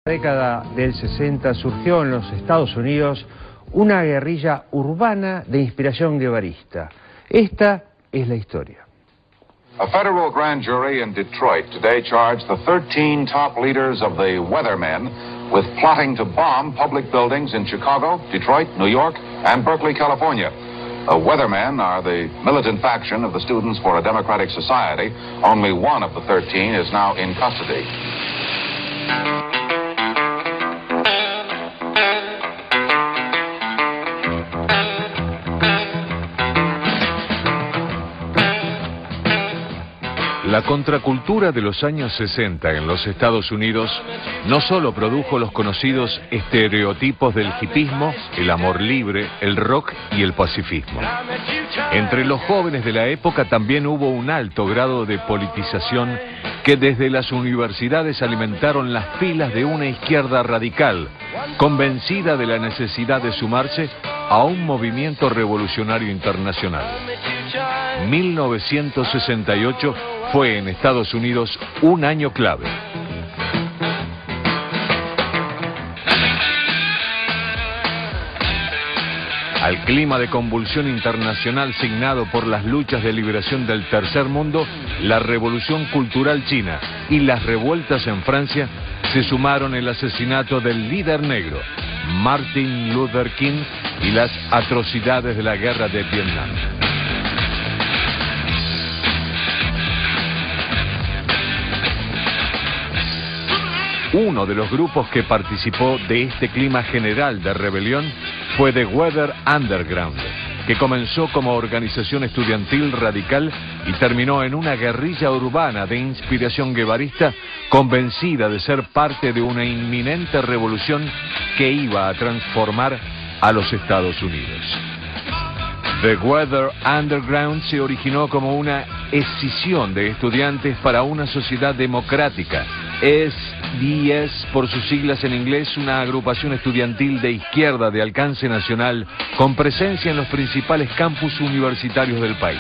En la década del 60 surgió en los Estados Unidos una guerrilla urbana de inspiración guevarista. Esta es la historia. A federal grand jury in Detroit today charged the 13 top leaders of the Weathermen with plotting to bomb public buildings in Chicago, Detroit, New York, and Berkeley, California. The Weathermen are the militant faction of the Students for a Democratic Society. Only one of the 13 is now in custody. La contracultura de los años 60 en los Estados Unidos no solo produjo los conocidos estereotipos del hipismo, el amor libre, el rock y el pacifismo. Entre los jóvenes de la época también hubo un alto grado de politización que desde las universidades alimentaron las filas de una izquierda radical, convencida de la necesidad de sumarse a un movimiento revolucionario internacional. 1968 fue en Estados Unidos un año clave. Al clima de convulsión internacional signado por las luchas de liberación del tercer mundo, la revolución cultural china y las revueltas en Francia se sumaron el asesinato del líder negro, Martin Luther King, y las atrocidades de la guerra de Vietnam. Uno de los grupos que participó de este clima general de rebelión fue The Weather Underground, que comenzó como organización estudiantil radical y terminó en una guerrilla urbana de inspiración guevarista, convencida de ser parte de una inminente revolución que iba a transformar a los Estados Unidos. The Weather Underground se originó como una escisión de estudiantes para una sociedad democrática. SDS, por sus siglas en inglés, una agrupación estudiantil de izquierda de alcance nacional con presencia en los principales campus universitarios del país.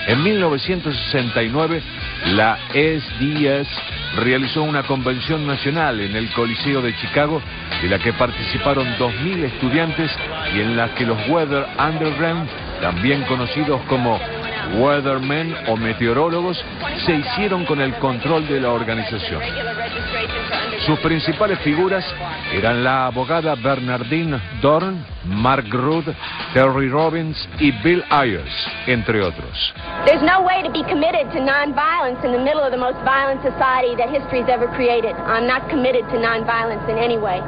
En 1969, la SDS realizó una convención nacional en el Coliseo de Chicago, de la que participaron 2.000 estudiantes y en la que los Weather Underground, también conocidos como Weathermen o meteorólogos, se hicieron con el control de la organización. Sus principales figuras eran la abogada Bernardine Dohrn, Mark Rudd, Terry Robbins y Bill Ayers, entre otros. There's no way to be committed to nonviolence in the middle of the most violent society that history's ever created. I'm not committed to nonviolence in any way.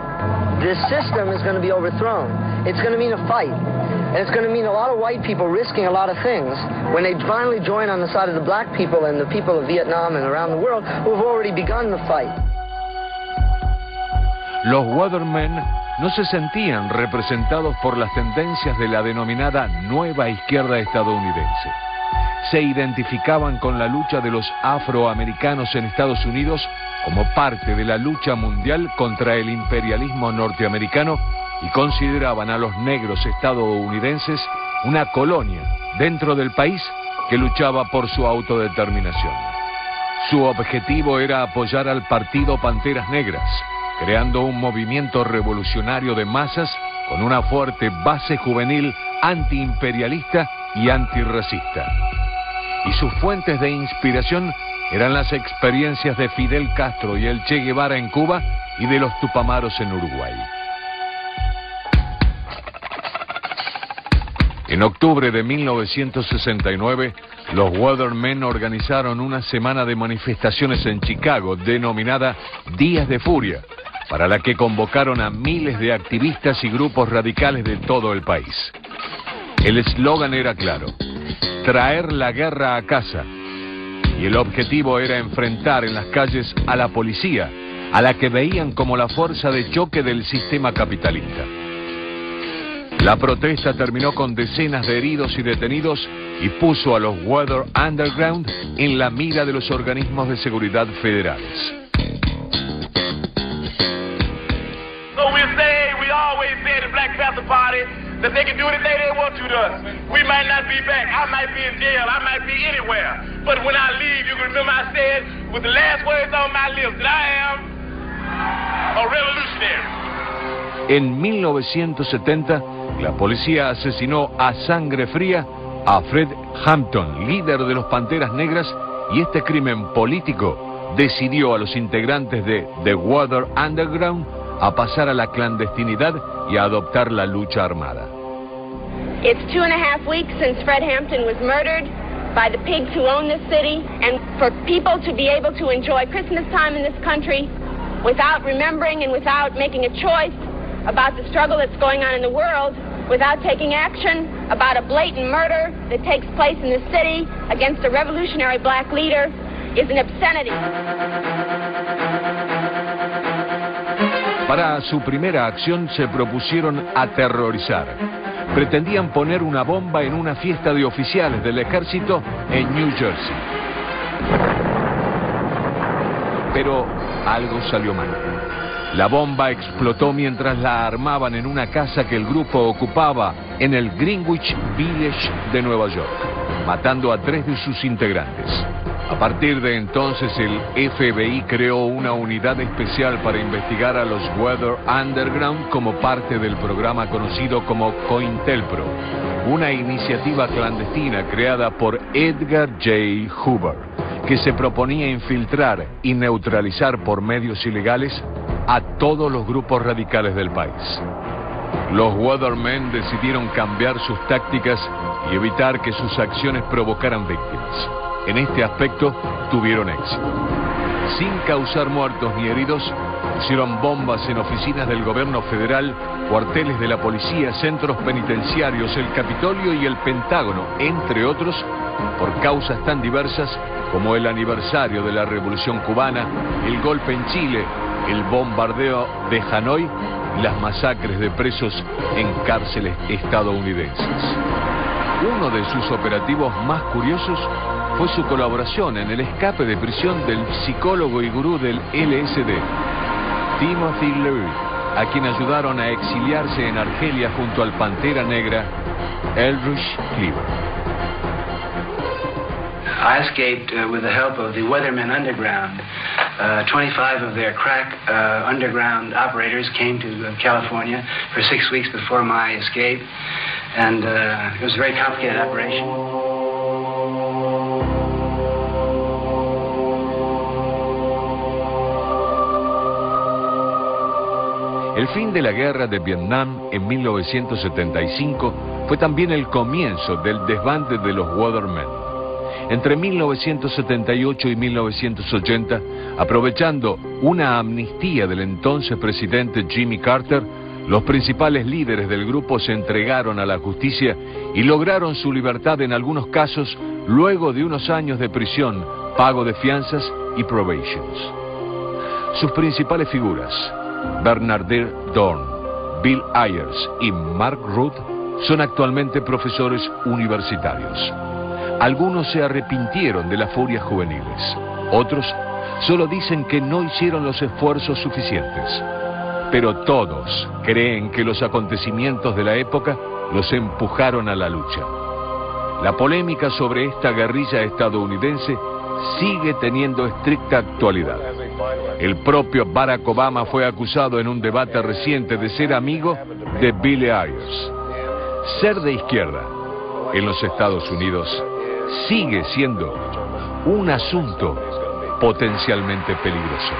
This system is going to be overthrown. It's going to mean a fight. And it's going to mean a lot of white people risking a lot of things when they finally join on the side of the black people and the people of Vietnam and around the world who have already begun the fight. Los Weathermen no se sentían representados por las tendencias de la denominada nueva izquierda estadounidense. Se identificaban con la lucha de los afroamericanos en Estados Unidos como parte de la lucha mundial contra el imperialismo norteamericano y consideraban a los negros estadounidenses una colonia dentro del país que luchaba por su autodeterminación. Su objetivo era apoyar al partido Panteras Negras, creando un movimiento revolucionario de masas con una fuerte base juvenil antiimperialista y antirracista. Y sus fuentes de inspiración eran las experiencias de Fidel Castro y el Che Guevara en Cuba y de los Tupamaros en Uruguay. En octubre de 1969, los Weathermen organizaron una semana de manifestaciones en Chicago denominada Días de Furia, para la que convocaron a miles de activistas y grupos radicales de todo el país. El eslogan era claro: traer la guerra a casa. Y el objetivo era enfrentar en las calles a la policía, a la que veían como la fuerza de choque del sistema capitalista. La protesta terminó con decenas de heridos y detenidos y puso a los Weather Underground en la mira de los organismos de seguridad federales. That they can do anything they want to us. We might not be back. I might be in jail. I might be anywhere. But when I leave, you can remember I said with the last words on my lips that I am a are revolutionary. En 1970, la policía asesinó a sangre fría a Fred Hampton, líder de los Panteras Negras, y este crimen político decidió a los integrantes de The Weather Underground a pasar a la clandestinidad y a adoptar la lucha armada. It's 2.5 weeks since Fred Hampton was murdered by the pigs who own this city, and for people to be able to enjoy Christmas time in this country without remembering and without making a choice about the struggle that's going on in the world, without taking action about a blatant murder that takes place in the city against a revolutionary black leader, is an obscenity. Para su primera acción se propusieron aterrorizar. Pretendían poner una bomba en una fiesta de oficiales del ejército en New Jersey. Pero algo salió mal. La bomba explotó mientras la armaban en una casa que el grupo ocupaba en el Greenwich Village de Nueva York, matando a 3 de sus integrantes. A partir de entonces el FBI creó una unidad especial para investigar a los Weather Underground como parte del programa conocido como COINTELPRO, una iniciativa clandestina creada por Edgar J. Hoover, que se proponía infiltrar y neutralizar por medios ilegales a todos los grupos radicales del país. Los Weathermen decidieron cambiar sus tácticas y evitar que sus acciones provocaran víctimas. En este aspecto tuvieron éxito. Sin causar muertos ni heridos, pusieron bombas en oficinas del gobierno federal, cuarteles de la policía, centros penitenciarios, el Capitolio y el Pentágono, entre otros, por causas tan diversas como el aniversario de la Revolución Cubana, el golpe en Chile, el bombardeo de Hanoi y las masacres de presos en cárceles estadounidenses. Uno de sus operativos más curiosos fue su colaboración en el escape de prisión del psicólogo y gurú del LSD, Timothy Leary, a quien ayudaron a exiliarse en Argelia junto al Pantera Negra, Eldridge Cleaver. I escaped with the help of the Weathermen Underground. 25 of their crack underground operators came to California for 6 weeks before my escape, and it was a very complicated operation. El fin de la guerra de Vietnam en 1975 fue también el comienzo del desbande de los Weathermen. Entre 1978 y 1980, aprovechando una amnistía del entonces presidente Jimmy Carter, los principales líderes del grupo se entregaron a la justicia y lograron su libertad en algunos casos luego de unos años de prisión, pago de fianzas y probations. Sus principales figuras, Bernardine Dorn, Bill Ayers y Mark Rudd, son actualmente profesores universitarios. Algunos se arrepintieron de las furias juveniles, otros solo dicen que no hicieron los esfuerzos suficientes. Pero todos creen que los acontecimientos de la época los empujaron a la lucha. La polémica sobre esta guerrilla estadounidense sigue teniendo estricta actualidad. El propio Barack Obama fue acusado en un debate reciente de ser amigo de Billy Ayers. Ser de izquierda en los Estados Unidos sigue siendo un asunto potencialmente peligroso.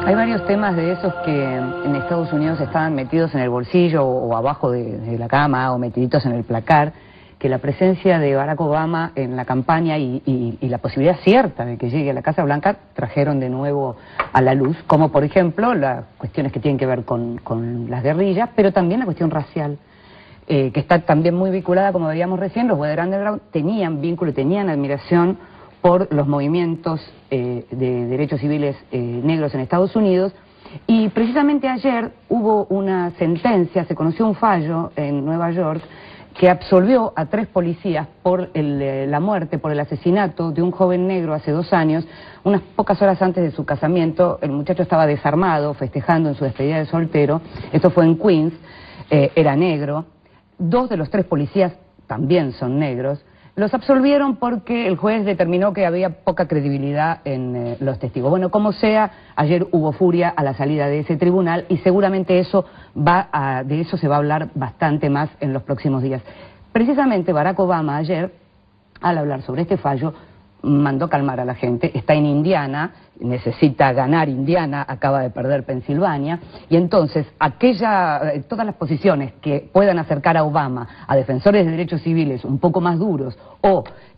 Hay varios temas de esos que en Estados Unidos estaban metidos en el bolsillo o abajo de la cama o metiditos en el placar, que la presencia de Barack Obama en la campaña y la posibilidad cierta de que llegue a la Casa Blanca trajeron de nuevo a la luz, como por ejemplo las cuestiones que tienen que ver con las guerrillas, pero también la cuestión racial, que está también muy vinculada, como veíamos recién. Los Weather Underground tenían vínculo y tenían admiración por los movimientos de derechos civiles negros en Estados Unidos, y precisamente ayer hubo una sentencia, se conoció un fallo en Nueva York que absolvió a 3 policías por la muerte, por el asesinato de un joven negro hace 2 años, unas pocas horas antes de su casamiento. El muchacho estaba desarmado, festejando en su despedida de soltero. Esto fue en Queens, era negro. 2 de los 3 policías también son negros. Los absolvieron porque el juez determinó que había poca credibilidad en los testigos. Bueno, como sea, ayer hubo furia a la salida de ese tribunal y seguramente de eso se va a hablar bastante más en los próximos días. Precisamente Barack Obama ayer, al hablar sobre este fallo, mandó calmar a la gente. Está en Indiana, necesita ganar Indiana, acaba de perder Pensilvania, y entonces todas las posiciones que puedan acercar a Obama a defensores de derechos civiles un poco más duros o